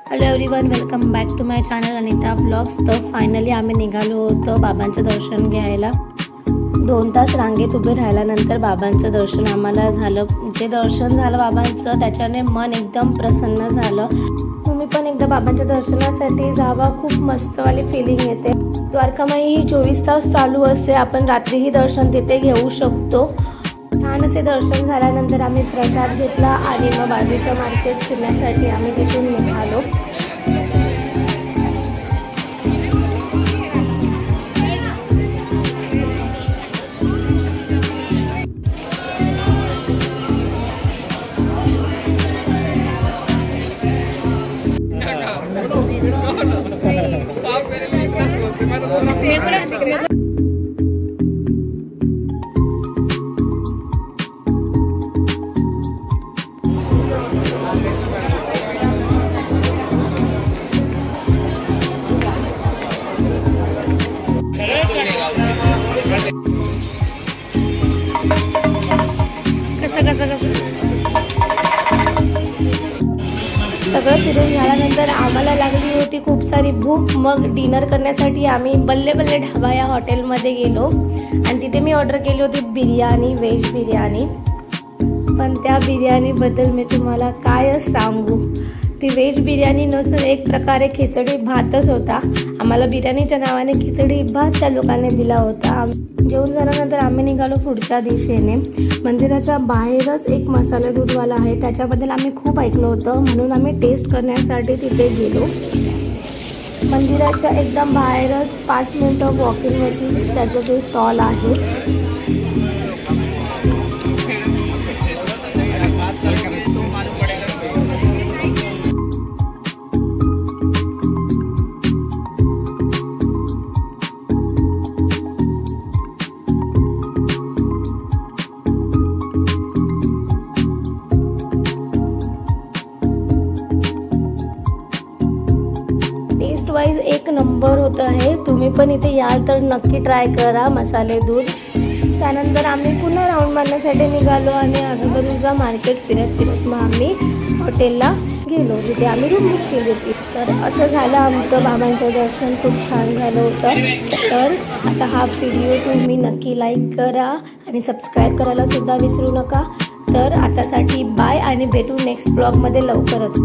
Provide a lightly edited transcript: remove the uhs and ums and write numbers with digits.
Hello everyone, welcome back to my channel Anita vlogs. तर finally आम्ही निघालो होतो बाबांचं दर्शन घ्यायला। 2 तास रांगेत उभे राहिल्यानंतर बाबांचं दर्शन आम्हाला झालं। जे दर्शन झालं बाबांचं त्याच्याने मन एकदम प्रसन्न झालं। तुम्ही पण एकदा बाबांच्या दर्शनासाठी जावा, खूप मस्तवाली फिलिंग येते। द्वारकामाई ही 24 तास चालू असते, आपण रात्रीही दर्शन तिथे घेऊ शकतो। छान असे दर्शन झाल्यानंतर आम्ही प्रसाद घेतला आणि मग बाजूचं मार्केट फिरण्यासाठी आम्ही तिथून निघालो। सगळं फिरून झाल्यानंतर आम्हाला लागली होती खूप सारी भूक। मग डिनर करण्यासाठी आम्ही बल्ले बल्ले ढाबा या हॉटेलमध्ये गेलो आणि तिथे मी ऑर्डर केली होती बिर्याणी, व्हेज बिर्याणी। पण त्या बिर्याणीबद्दल मी तुम्हाला काय सांगू, ती व्हेज बिर्याणी नसून एक प्रकारे खिचडी भातच होता। आम्हाला बिर्याणीच्या नावाने खिचडी भात त्या लोकांनी दिला होता। जेवण झाल्यानंतर आम्ही निघालो पुढच्या दिशेने। मंदिराच्या बाहेरच एक मसाला दूधवाला आहे, त्याच्याबद्दल आम्ही खूप ऐकलं होतं, म्हणून आम्ही टेस्ट करण्यासाठी तिथे गेलो। मंदिराच्या एकदम बाहेरच 5 मिनिटं वॉकिंगवरती त्याचं ते स्टॉल आहे। टेस्ट वाईज एक नंबर होत आहे, तुम्ही पण इथे याल तर नक्की ट्राय करा मसाले दूध। त्यानंतर आम्ही पुन्हा राऊंड मारण्यासाठी निघालो आणि आजूबाजूचा मार्केट फिरत फिरत मग आम्ही हॉटेलला गेलो, जिथे आम्ही रूम बुक केली होती। तर असं झालं आमचं बाबांचं दर्शन, खूप छान झालं होतं। तर आता हा व्हिडिओ तुम्ही नक्की लाईक करा आणि सबस्क्राईब करायला सुद्धा विसरू नका। तर आतासाठी बाय आणि भेटू नेक्स्ट ब्लॉगमध्ये लवकरच।